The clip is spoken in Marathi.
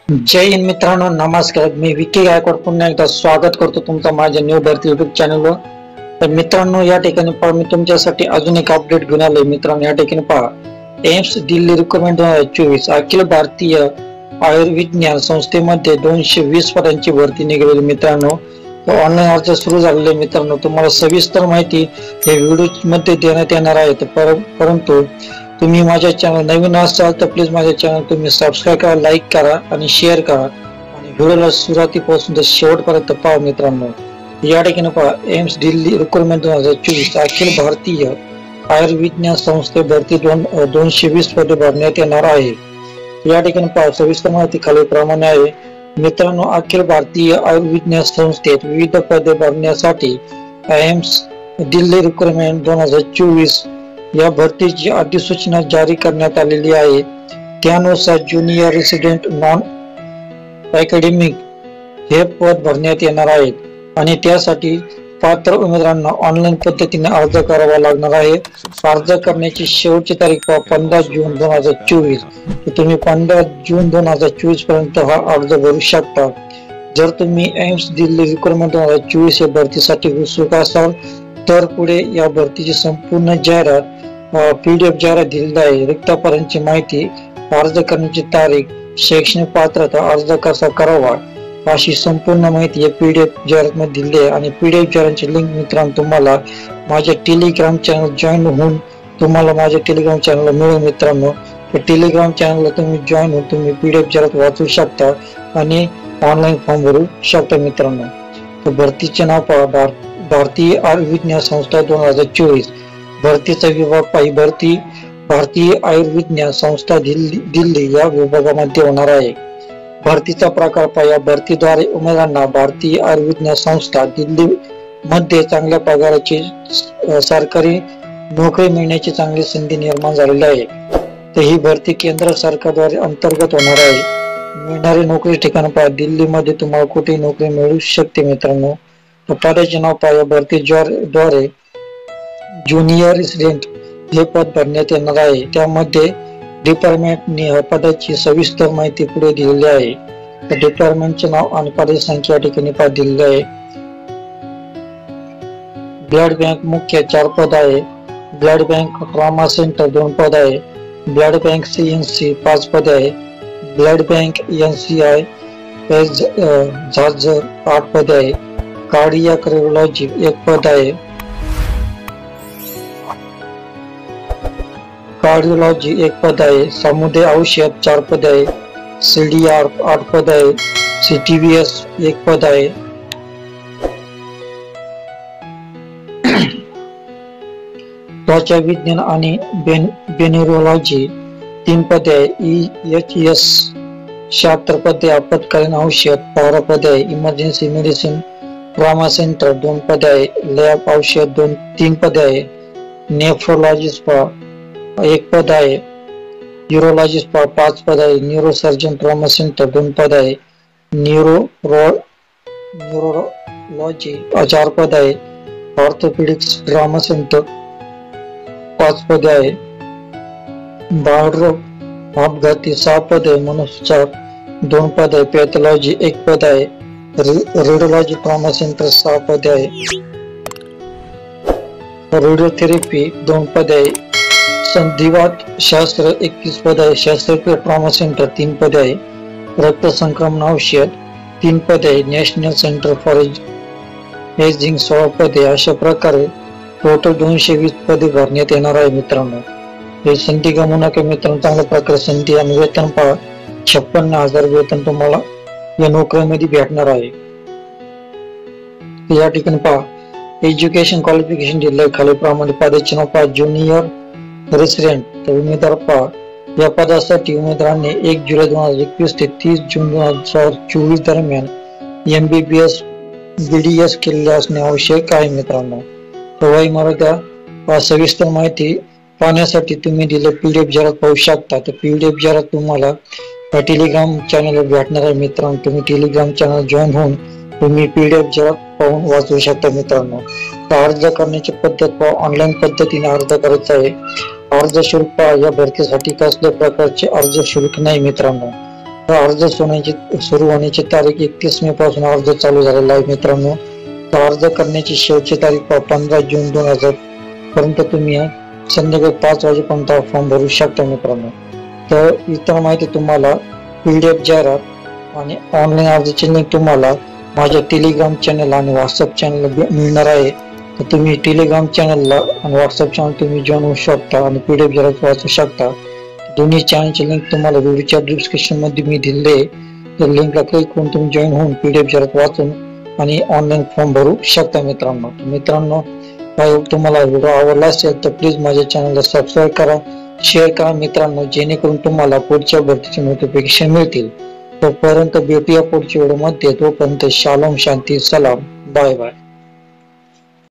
जय हिंद मित्रांनो, नमस्कार. मी विकी गायकवाड पुन्हा एकदा स्वागत करतो तुमचं माझ्या न्यू भरती युट्यूब चॅनलवर. तर मित्रांनो, या ठिकाणी पहा मी तुमच्यासाठी अजून एक अपडेट घेऊन आलोय. मित्रांनो, या ठिकाणी पहा एम्स दिल्ली रिक्रुटमेंट 2024 अखिल भारतीय आयुर्विज्ञान संस्थेमध्ये 220 पदांची भरती निघालेली. मित्रांनो, ऑनलाईन अर्ज सुरू झालेले. मित्रांनो, तुम्हाला सविस्तर माहिती या व्हिडिओ मध्ये देण्यात येणार आहे. परंतु तुम्ही माझ्या चॅनल नवीन असाल तर प्लीज माझ्या चॅनल तुम्ही सबस्क्राईब करा, लाईक करा आणि शेअर करा आणि व्हिडिओला सुरुवातीपासून तर शेवटपर्यंत पहा. मित्रांनो, या ठिकाणी पहा एम्स दिल्ली रिक्रुटमेंट 2024 अखिल भारतीय आयुर्विज्ञान संस्थे भरती 220 पदे भरण्यात येणार आहे. या ठिकाणी पहा सविस्तर माहिती खालीलप्रमाणे आहे. मित्रांनो, अखिल भारतीय आयुर्विज्ञान संस्थेत विविध पदे भरण्यासाठी एम्स दिल्ली रिक्रुटमेंट 2024 या भरतीची अधिसूचना जारी करण्यात आलेली आहे. त्यानुसार ज्युनियर रेसिडेंट नॉन अकॅडमिक हे पद भरण्यात येणार आहेत आणि त्यासाठी पात्र उमेदवारांना ऑनलाईन पद्धतीने अर्ज करावा लागणार आहे. अर्ज करण्याची शेवटची तारीख 15 जून 2024. तुम्ही 15 जून 2024 पर्यंत हा अर्ज भरू शकता. जर तुम्ही एम्स दिल्ली रिक्रुटमेंट 2024 या भरतीसाठी उत्सुक असाल तर पुढे या भरतीची संपूर्ण जाहिरात PDF जाहिरात दिलेली आहे. रिक्त पदांची माहिती, अर्ज करण्याची तारीख, शैक्षणिक पात्रता, अर्ज कसा करावा अशी संपूर्ण माहिती या PDF जाहिरात मध्ये दिली आहे. आणि PDF जाहिरातची लिंक मित्रांनो तुम्हाला माझ्या टेलिग्राम चॅनल जॉईन होऊन तुम्हाला माझ्या टेलिग्राम चॅनलला मिळेल. मित्रांनो, त्या टेलिग्राम चॅनलला तुम्ही जॉईन होऊन तुम्ही PDF जाहिरात वाचू शकता आणि ऑनलाईन फॉर्म भरू शकता. मित्रांनो, तर भरतीचे नाव पहा, भारतीय आयुर्विज्ञान संस्था 2024. भरतीचा विभाग पाहिजे भरती भारतीय आयुर्विज्ञान संस्था दिल्ली या विभागामध्ये होणार आहे. भरतीचा प्रकार पाहिजे भरतीद्वारे उमेदवारांना भारतीय आयुर्विज्ञान संस्था दिल्ली मध्ये चांगल्या पगाराची सरकारी नोकरी मिळण्याची चांगली संधी निर्माण झालेली आहे. तर ही भरती केंद्र सरकारद्वारे अंतर्गत होणार आहे. मिळणारी नोकरी ठिकाण पहा, दिल्ली मध्ये तुम्हाला कुठेही नोकरी मिळू शकते. मित्रांनो, पदाचे नाव पाहिजे भरतीद्वारे ज्युनियर रेसिडेंट हे पद भरण्यात येणार आहे. त्यामध्ये डिपार्टमेंटने पदाची सविस्तर माहिती पुढे दिलेली आहे. त्या डिपार्टमेंटचे नाव आणि पदाची संख्या या ठिकाणी दिलेली आहे. ब्लड बँक मुख्य 4 पद आहे. ब्लड बँक ट्रॉमा सेंटर 2 पद आहे. ब्लड बँक CNC 5 पद आहे. ब्लड बँक NCI झाझर 8 पद आहे. कार्डियाक रेडिओलॉजी 1 पद आहे. कार्डियोलॉजी 1 पद आहे. समुदाय औषध 4 पद आहे. CDR 8 पद आहे. CTVS 1 पद आहे. त्वचा विज्ञान आणि बेनेरोलॉजी 3 पदे आहे. EHS 76 पदे. आपत्कालीन औषध 12 पदे आहे. इमर्जन्सी मेडिसिन ट्रॉमा सेंटर 2 पदे आहे. लॅब औषध 3 पदे आहे. नेफ्रोलॉजिस्ट 1 पद आहे. न्यूरोलॉजिस्ट 5 पद आहे. न्यूरोसर्जन ट्रॉमा सेंटर 2 पद आहे. न्यूरोलॉजी 4 पद आहे. ऑर्थोपेडिक्स ट्रॉमा सेंटर 5 पद आहे. बाळरोग अपघाती 6 पद आहे. मनुष्यचार 2 पद आहे. पॅथॉलॉजी 1 पद आहे. रेडिओलॉजी ट्रॉमा सेंटर 6 पद आहे. रेडिओथेरपी 2 पद आहे. संधिवात शास्त्र 21 पद आहे. शस्त्रक्रिया ट्रॉमा सेंटर 3 पद आहे. रक्त संक्रमण औषध 3 पद आहे. नॅशनल सेंटर फॉर एजिंग 16 पदे. अशा प्रकारे टोटल 220 पदे भरण्यात येणार आहे. मित्रांनो, हे संधी गमवू नका. मित्रांनो, चांगल्या प्रकारे संधी आणि वेतन पहा 56,000 वेतन तुम्हाला या नोकरीमध्ये भेटणार आहे. या ठिकाणी पहा एज्युकेशन क्वालिफिकेशन दिले खालीलप्रमाणे. पदाचे नाव पहा ज्युनियर रेसिडेंट. तर उमेदवार पहा, या पदासाठी उमेदवारांनी 1 जुलै 2021 ते 30 जून 2024 दरम्यान MBBS BDS केलेले असणे आवश्यक आहे. मित्रांनो, तर वयोमर्यादा सविस्तर माहिती पाहण्यासाठी तुम्ही दिले PDF जाहिरात पाहू शकता. तर PDF जाहिरात तुम्हाला टेलिग्राम चॅनलवर भेटणार आहे. मित्रांनो, तुम्ही टेलिग्राम चॅनल जॉईन होऊन तुम्ही PDF जाहिरात पाहून वाचू शकता. मित्रांनो, अर्ज करण्याची पद्धत ऑनलाईन पद्धतीने अर्ज करायचा आहे. अर्ज शुल्क या भरतीसाठी कसल्या प्रकारचे अर्ज शुल्क नाही. मित्रांनो, अर्ज सुरू होण्याची तारीख 31 मे पासून अर्ज चालू झालेला आहे मित्रांनो. तर अर्ज करण्याची शेवटची तारीख 15 जून 2000 पर्यंत तुम्ही संध्याकाळी 5 वाजेपर्यंत फॉर्म भरू शकता मित्रांनो. तर इतर माहिती तुम्हाला PDF जाहिरात आणि ऑनलाईन अर्जाची लिंक तुम्हाला माझ्या टेलिग्राम चॅनल आणि व्हॉट्सअप चॅनल मिळणार आहे. तर तुम्ही टेलिग्राम चॅनलला आणि व्हॉट्सअप चॅनल तुम्ही जॉईन होऊ शकता आणि PDF जाहिरात वाचू शकता. दोन्ही चॅनलची लिंक तुम्हाला व्हिडिओच्या डिस्क्रिप्शन मध्ये मी दिले आहे. त्या लिंकला क्लिक करून तुम्ही जॉईन होऊन PDF जाहिरात वाचून आणि ऑनलाईन फॉर्म भरू शकता मित्रांनो. मित्रांनो, तुम्हाला व्हिडिओ आवडला असेल तर प्लीज माझ्या चॅनलला सबस्क्राईब करा, शेअर करा मित्रांनो, जेणेकरून तुम्हाला पुढच्या भरतीचे नोटिफिकेशन मिळतील. तोपर्यंत भेटूया पुढच्या व्हिडिओ मध्ये. तोपर्यंत शालोम, शांती, सलाम, बाय बाय.